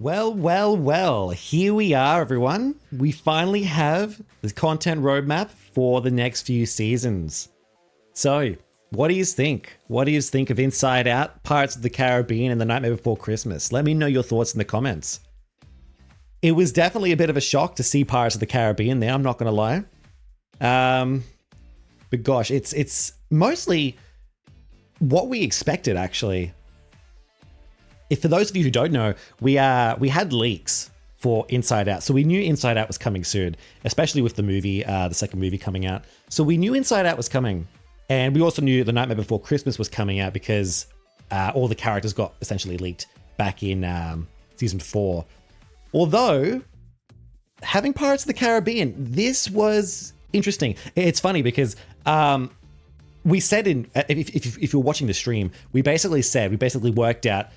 Well, here we are, everyone. We finally have the content roadmap for the next few seasons. So, what do you think? What do you think of Inside Out, Pirates of the Caribbean, and The Nightmare Before Christmas? Let me know your thoughts in the comments. It was definitely a bit of a shock to see Pirates of the Caribbean there, I'm not going to lie. But gosh, it's mostly what we expected, actually. For those of you who don't know, we had leaks for Inside Out. So we knew Inside Out was coming soon, especially with the movie, the second movie coming out. So we knew Inside Out was coming. And we also knew The Nightmare Before Christmas was coming out because all the characters got essentially leaked back in season 4. Although, having Pirates of the Caribbean, this was interesting. It's funny because we said if you're watching the stream, we basically worked out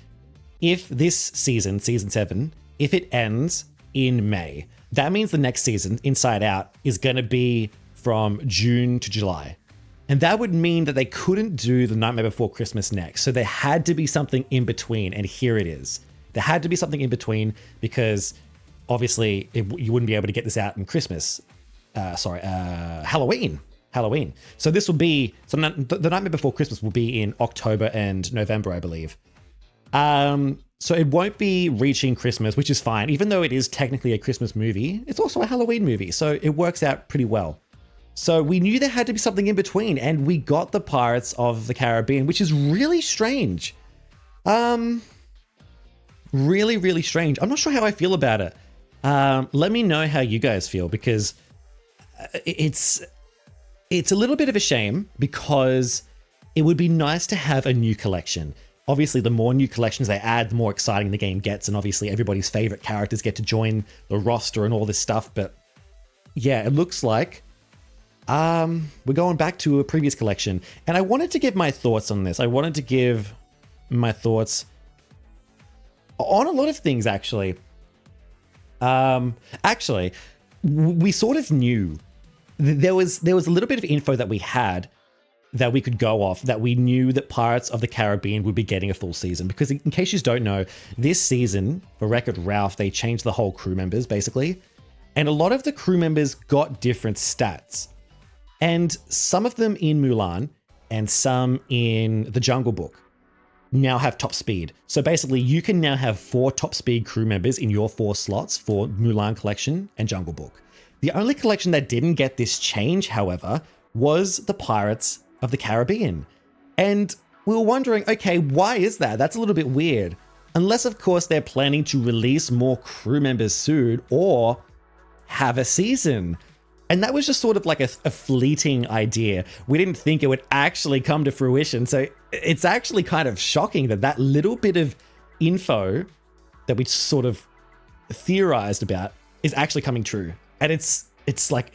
if this season 7, if it ends in May, that means the next season, Inside Out, is going to be from June to July. And that would mean that they couldn't do The Nightmare Before Christmas next. So there had to be something in between, and here it is. There had to be something in between because obviously you wouldn't be able to get this out in Christmas. Halloween. So this will be, The Nightmare Before Christmas will be in October and November, I believe. So it won't be reaching Christmas, which is fine. Even though it is technically a Christmas movie, it's also a Halloween movie. So it works out pretty well. So we knew there had to be something in between, and we got the Pirates of the Caribbean, which is really strange. Really, really strange. I'm not sure how I feel about it. Let me know how you guys feel, because it's a little bit of a shame, because it would be nice to have a new collection. Obviously, the more new collections they add, the more exciting the game gets, and obviously everybody's favorite characters get to join the roster and all this stuff. But yeah, it looks like we're going back to a previous collection, and I wanted to give my thoughts on this. I wanted to give my thoughts on a lot of things, actually. We sort of knew there was a little bit of info that we had that we could go off, that we knew that Pirates of the Caribbean would be getting a full season. Because in case you don't know, this season, for Wreck-It Ralph, they changed the whole crew members, basically. And a lot of the crew members got different stats. And some of them in Mulan and some in the Jungle Book now have top speed. So basically, you can now have 4 top speed crew members in your 4 slots for Mulan Collection and Jungle Book. The only collection that didn't get this change, however, was the Pirates of the Caribbean. And we were wondering, okay, why is that? That's a little bit weird. Unless, of course, they're planning to release more crew members soon or have a season. And that was just sort of like a fleeting idea. We didn't think it would actually come to fruition. So it's actually kind of shocking that little bit of info that we sort of theorized about is actually coming true. And it's like,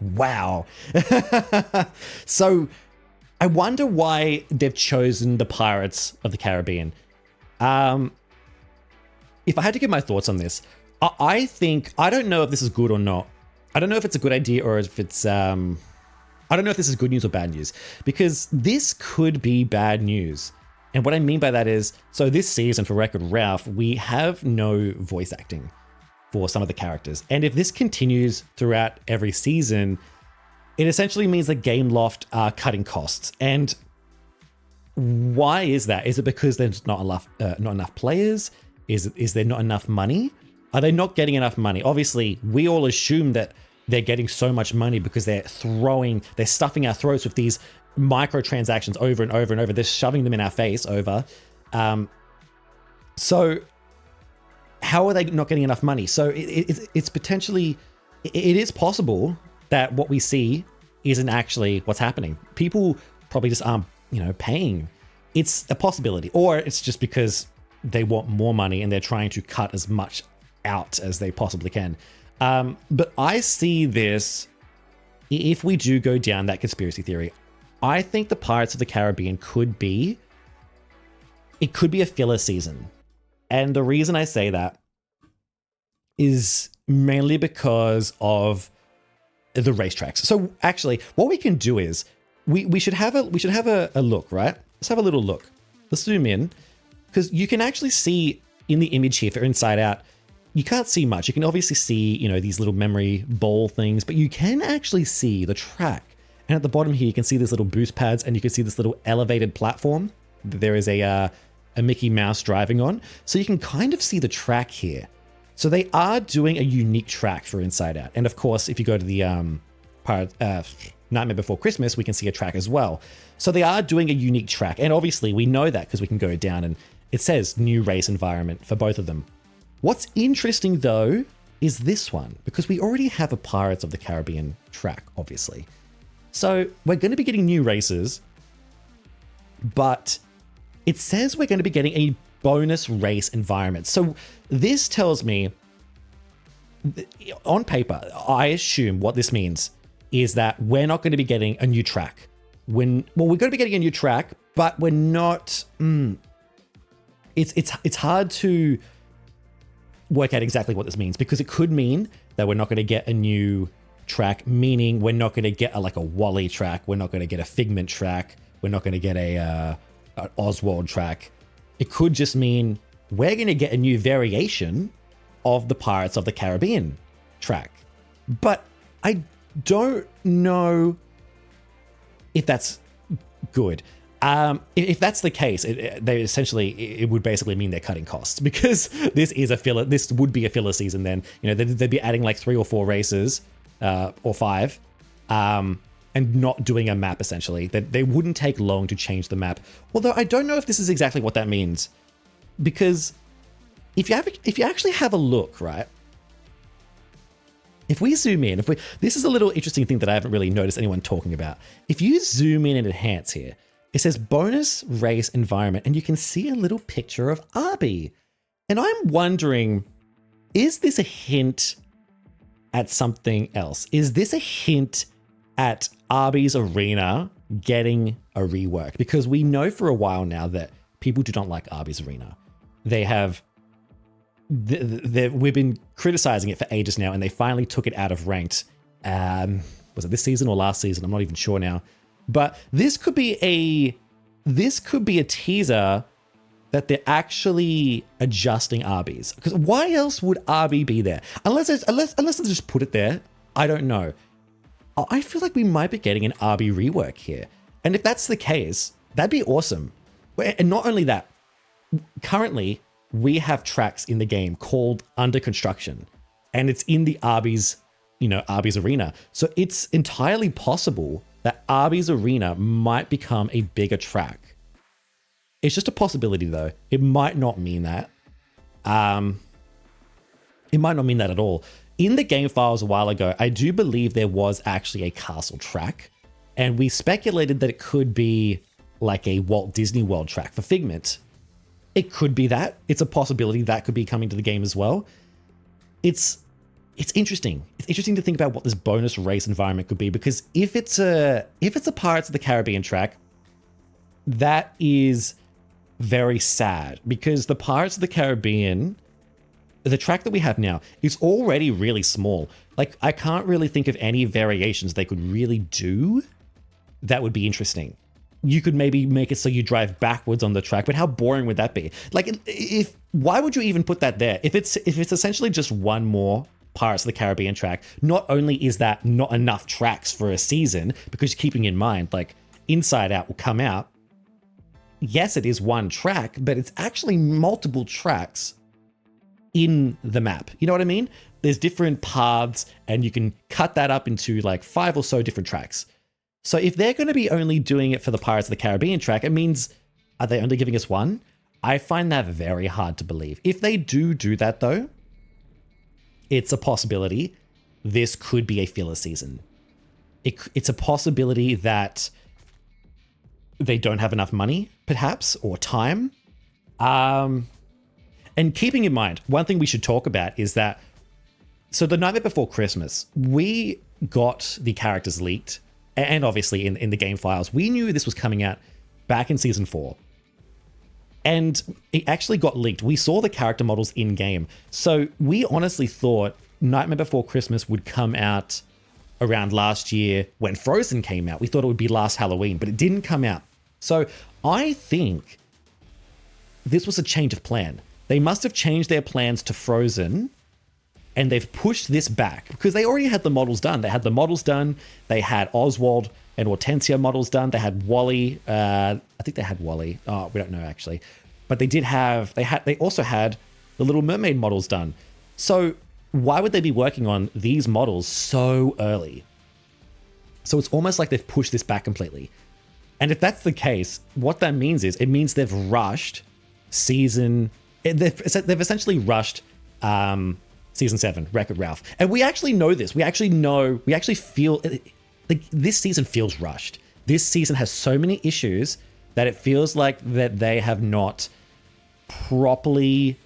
wow. So I wonder why they've chosen the Pirates of the Caribbean. If I had to give my thoughts on this, I think, I don't know if this is good or not. I don't know if it's a good idea or if it's, I don't know if this is good news or bad news, because this could be bad news. And what I mean by that is, so this season for Wreck-It Ralph, we have no voice acting for some of the characters. And if this continues throughout every season, it essentially means that Gameloft are cutting costs. And why is that? Is it because there's not enough players? Is there not enough money? Are they not getting enough money? Obviously, we all assume that they're getting so much money because they're stuffing our throats with these microtransactions over and over and over. They're shoving them in our face over. So how are they not getting enough money? So it's potentially, it is possible that what we see isn't actually what's happening. People probably just aren't, paying. It's a possibility. Or it's just because they want more money and they're trying to cut as much out as they possibly can. But I see this, if we do go down that conspiracy theory, I think the Pirates of the Caribbean could be a filler season. And the reason I say that is mainly because of the racetracks. So actually, what we can do is we should have a look, right? Let's have a little look. Let's zoom in, because you can actually see, in the image here for Inside Out, you can't see much. You can obviously see, you know, these little memory ball things, but you can actually see the track. And at the bottom here, you can see these little boost pads, and you can see this little elevated platform that there is a Mickey Mouse driving on. So you can kind of see the track here. So they are doing a unique track for Inside Out. And of course, if you go to the Nightmare Before Christmas, we can see a track as well. So they are doing a unique track. And obviously we know that because we can go down and it says new race environment for both of them. What's interesting though is this one, because we already have a Pirates of the Caribbean track, obviously. So we're going to be getting new races, but it says we're going to be getting a bonus race environment. So this tells me, on paper, I assume what this means is that we're not going to be getting a new track. We're going to be getting a new track, but we're not. It's hard to work out exactly what this means, because it could mean that we're not going to get a new track, meaning we're not going to get a Wally track, we're not going to get a Figment track, we're not going to get an Oswald track. It could just mean we're going to get a new variation of the Pirates of the Caribbean track. But I don't know if that's good. If that's the case, it would basically mean they're cutting costs, because this is a filler. This would be a filler season. Then, you know, they'd be adding like 3 or 4 races, or 5, and not doing a map. Essentially, that they wouldn't take long to change the map. Although I don't know if this is exactly what that means, because if you actually have a look, right? If we zoom in, this is a little interesting thing that I haven't really noticed anyone talking about. If you zoom in and enhance here, it says bonus race environment, and you can see a little picture of Arby. And I'm wondering, is this a hint at something else? Is this a hint at Arby's Arena getting a rework? Because we know for a while now that people do not like Arby's Arena. They have, we've been criticizing it for ages now, and they finally took it out of ranked. Was it this season or last season? I'm not even sure now. But this could be a teaser that they're actually adjusting Arby's. Because why else would Arby be there? Unless they just put it there. I don't know. I feel like we might be getting an Arby rework here. And if that's the case, that'd be awesome. And not only that, currently we have tracks in the game called Under Construction, and it's in the Arby's Arena. So it's entirely possible that Arby's Arena might become a bigger track. It's just a possibility though. It might not mean that. It might not mean that at all. In the game files a while ago, I do believe there was actually a castle track, and we speculated that it could be like a Walt Disney World track for Figment. It could be that. It's a possibility that could be coming to the game as well. It's interesting. It's interesting to think about what this bonus race environment could be, because if it's a Pirates of the Caribbean track, that is very sad, because the Pirates of the Caribbean, the track that we have now, is already really small. Like, I can't really think of any variations they could really do that would be interesting. You could maybe make it so you drive backwards on the track, but how boring would that be? Like, why would you even put that there? If it's essentially just one more Pirates of the Caribbean track, not only is that not enough tracks for a season, because keeping in mind, like, Inside Out will come out. Yes, it is one track, but it's actually multiple tracks in the map. You know what I mean? There's different paths, and you can cut that up into like 5 or so different tracks. So if they're going to be only doing it for the Pirates of the Caribbean track, it means, are they only giving us one? I find that very hard to believe. If they do that though, it's a possibility. This could be a filler season. It's a possibility that they don't have enough money, perhaps, or time. And keeping in mind, one thing we should talk about is that, so the Nightmare Before Christmas, we got the characters leaked, and obviously in the game files, we knew this was coming out back in season 4. And it actually got leaked. We saw the character models in game. So we honestly thought Nightmare Before Christmas would come out around last year when Frozen came out. We thought it would be last Halloween, but it didn't come out. So I think this was a change of plan. They must have changed their plans to Frozen, and they've pushed this back because they already had the models done. They had the models done. They had Oswald and Hortensia models done. They had Wally. I think they had Wally. Oh, we don't know actually, but they did have. They also had the Little Mermaid models done. So why would they be working on these models so early? So it's almost like they've pushed this back completely. And if that's the case, what that means is it means they've rushed season. They've essentially rushed season 7, Wreck-It Ralph. And we actually know this. We actually feel like this season feels rushed. This season has so many issues that it feels like that they have not properly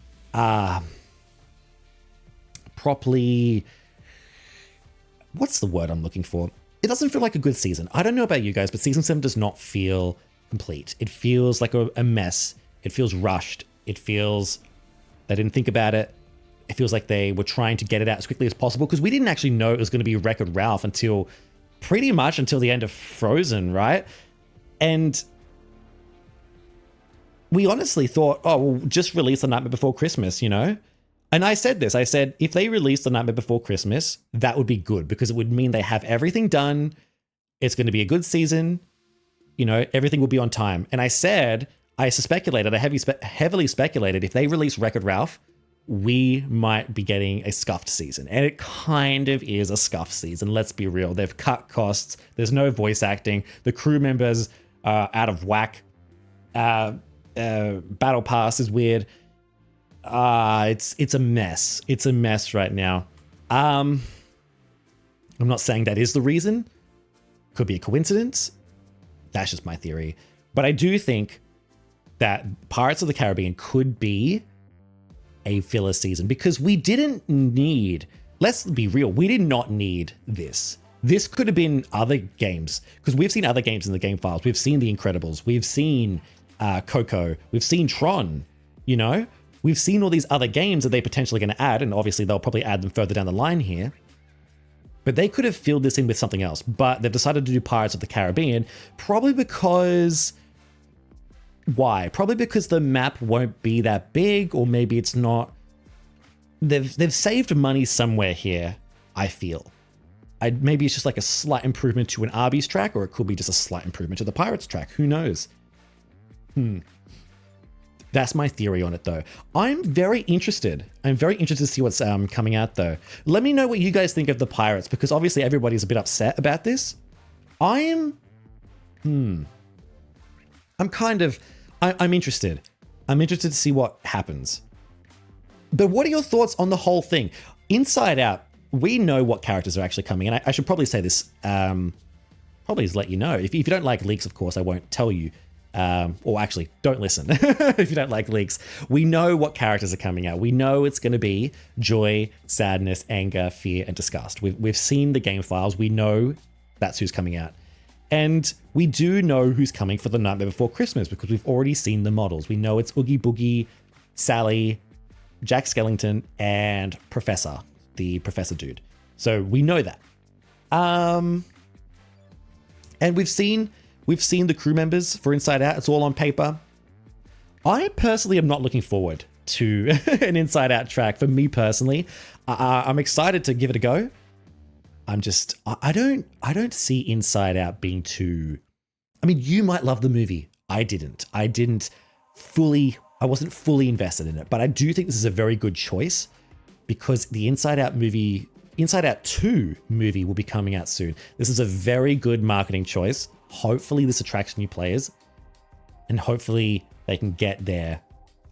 what's the word I'm looking for? It doesn't feel like a good season. I don't know about you guys, but season 7 does not feel complete. It feels like a mess. It feels rushed. It feels they didn't think about it. It feels like they were trying to get it out as quickly as possible because we didn't actually know it was going to be Wreck-It Ralph until pretty much until the end of Frozen, right? And we honestly thought, oh, we'll just release The Nightmare Before Christmas, you know? And I said this, I said, if they release The Nightmare Before Christmas, that would be good because it would mean they have everything done. It's going to be a good season. You know, everything will be on time. And I said, I heavily speculated if they release Wreck-It Ralph, we might be getting a scuffed season. And it kind of is a scuffed season. Let's be real. They've cut costs. There's no voice acting. The crew members are out of whack. Battle Pass is weird. It's a mess. It's a mess right now. I'm not saying that is the reason. Could be a coincidence. That's just my theory. But I do think that Pirates of the Caribbean could be a filler season because we didn't need, let's be real, we did not need this. This could have been other games because we've seen other games in the game files. We've seen The Incredibles. We've seen Coco. We've seen Tron, you know? We've seen all these other games that they're potentially going to add, and obviously they'll probably add them further down the line here. But they could have filled this in with something else, but they've decided to do Pirates of the Caribbean, probably because... Why? Probably because the map won't be that big, or maybe it's not... They've saved money somewhere here, I feel. Maybe it's just like a slight improvement to an Arby's track, or it could be just a slight improvement to the Pirates track. Who knows? That's my theory on it, though. I'm very interested. I'm very interested to see what's coming out, though. Let me know what you guys think of the Pirates, because obviously everybody's a bit upset about this. I'm interested. I'm interested to see what happens. But what are your thoughts on the whole thing? Inside Out, we know what characters are actually coming, and I should probably say this, probably just let you know. If you don't like leaks, of course, I won't tell you. Or actually, don't listen if you don't like leaks. We know what characters are coming out. We know it's going to be joy, sadness, anger, fear, and disgust. We've seen the game files. We know that's who's coming out. And we do know who's coming for The Nightmare Before Christmas because we've already seen the models. We know it's Oogie Boogie, Sally, Jack Skellington, and Professor, the Professor dude. So we know that. And we've seen the crew members for Inside Out. It's all on paper. I personally am not looking forward to an Inside Out track. For me personally, I'm excited to give it a go. I don't see Inside Out being too... I mean, you might love the movie. I wasn't fully invested in it, but I do think this is a very good choice because the Inside Out 2 movie will be coming out soon. This is a very good marketing choice. Hopefully this attracts new players and hopefully they can get their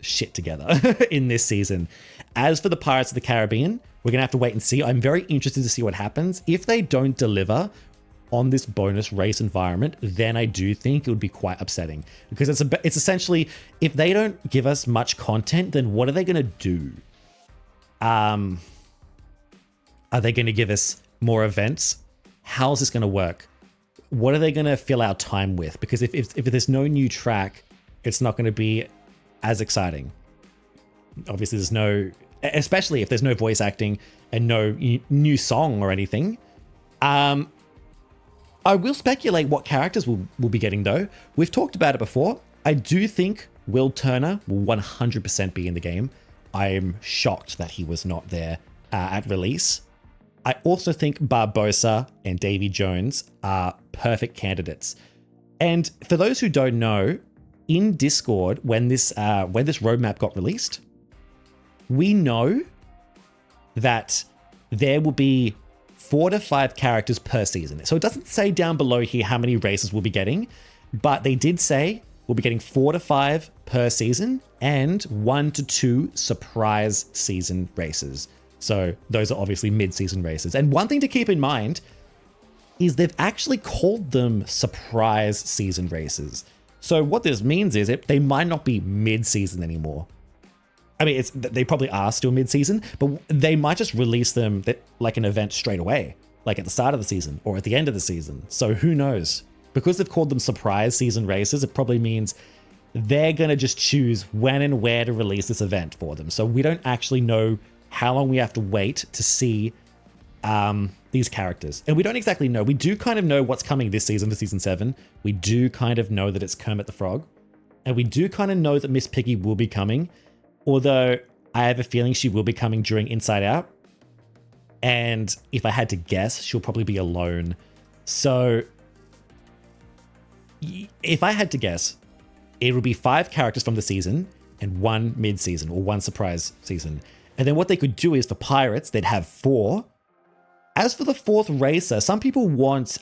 shit together in this season. As for the Pirates of the Caribbean, we're going to have to wait and see. I'm very interested to see what happens. If they don't deliver on this bonus race environment, then I do think it would be quite upsetting because it's essentially, if they don't give us much content, then what are they going to do? Are they going to give us more events? How is this going to work? What are they going to fill our time with? Because if there's no new track, it's not going to be as exciting. Obviously, especially if there's no voice acting and no new song or anything. I will speculate what characters we'll be getting, though. We've talked about it before. I do think Will Turner will 100% be in the game. I'm shocked that he was not there at release. I also think Barbosa and Davy Jones are perfect candidates. And for those who don't know, in Discord, when this roadmap got released, we know that there will be 4 to 5 characters per season. So it doesn't say down below here how many races we'll be getting, but they did say we'll be getting 4 to 5 per season and 1 to 2 surprise season races. So those are obviously mid-season races. And one thing to keep in mind is they've actually called them surprise season races. So what this means is they might not be mid-season anymore. I mean, they probably are still mid-season, but they might just release them like an event straight away, like at the start of the season or at the end of the season. So who knows? Because they've called them surprise season races, it probably means they're going to just choose when and where to release this event for them. So we don't actually know how long we have to wait to see these characters. And we don't exactly know. We do kind of know what's coming this season for season 7. We do kind of know that it's Kermit the Frog. And we do kind of know that Miss Piggy will be coming. Although I have a feeling she will be coming during Inside Out. And if I had to guess, she'll probably be alone. So if I had to guess, it would be 5 characters from the season and 1 mid-season or 1 surprise season. And then what they could do is for pirates, they'd have 4. As for the 4th racer, some people want,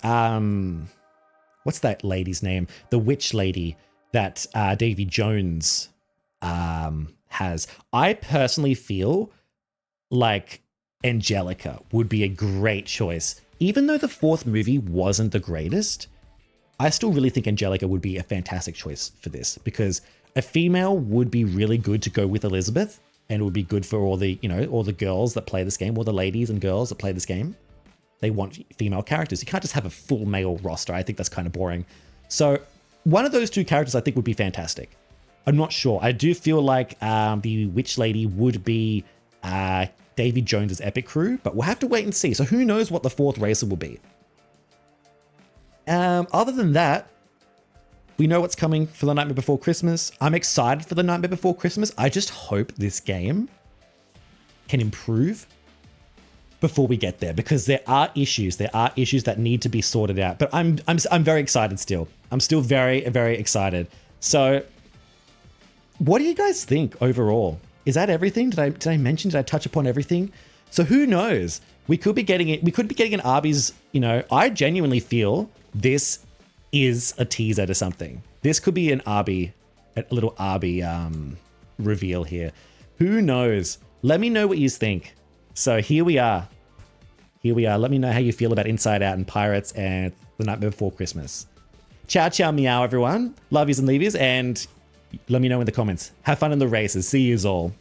what's that lady's name? The witch lady that Davy Jones has. I personally feel like Angelica would be a great choice. Even though the 4th movie wasn't the greatest, I still really think Angelica would be a fantastic choice for this, because a female would be really good to go with Elizabeth, and it would be good for all the, all the girls that play this game, all the ladies and girls that play this game. They want female characters. You can't just have a full male roster. I think that's kind of boring. So one of those 2 characters I think would be fantastic. I'm not sure. I do feel like the witch lady would be Davy Jones's epic crew, but we'll have to wait and see. So who knows what the 4th racer will be. Other than that, we know what's coming for The Nightmare Before Christmas. I'm excited for The Nightmare Before Christmas. I just hope this game can improve before we get there, because there are issues. There are issues that need to be sorted out. But I'm very excited still. I'm still very, very excited. So what do you guys think overall? Is that everything? Did I mention? Did I touch upon everything? So who knows? We could be getting it. We could be getting an Arby's. I genuinely feel this is a teaser to something. This could be a little Arby reveal here. Who knows? Let me know what you think. So here we are. Let me know how you feel about Inside Out and Pirates and The Nightmare Before Christmas. Ciao, ciao, meow, everyone. Love yous and leave yous, and let me know in the comments. Have fun in the races. See yous all.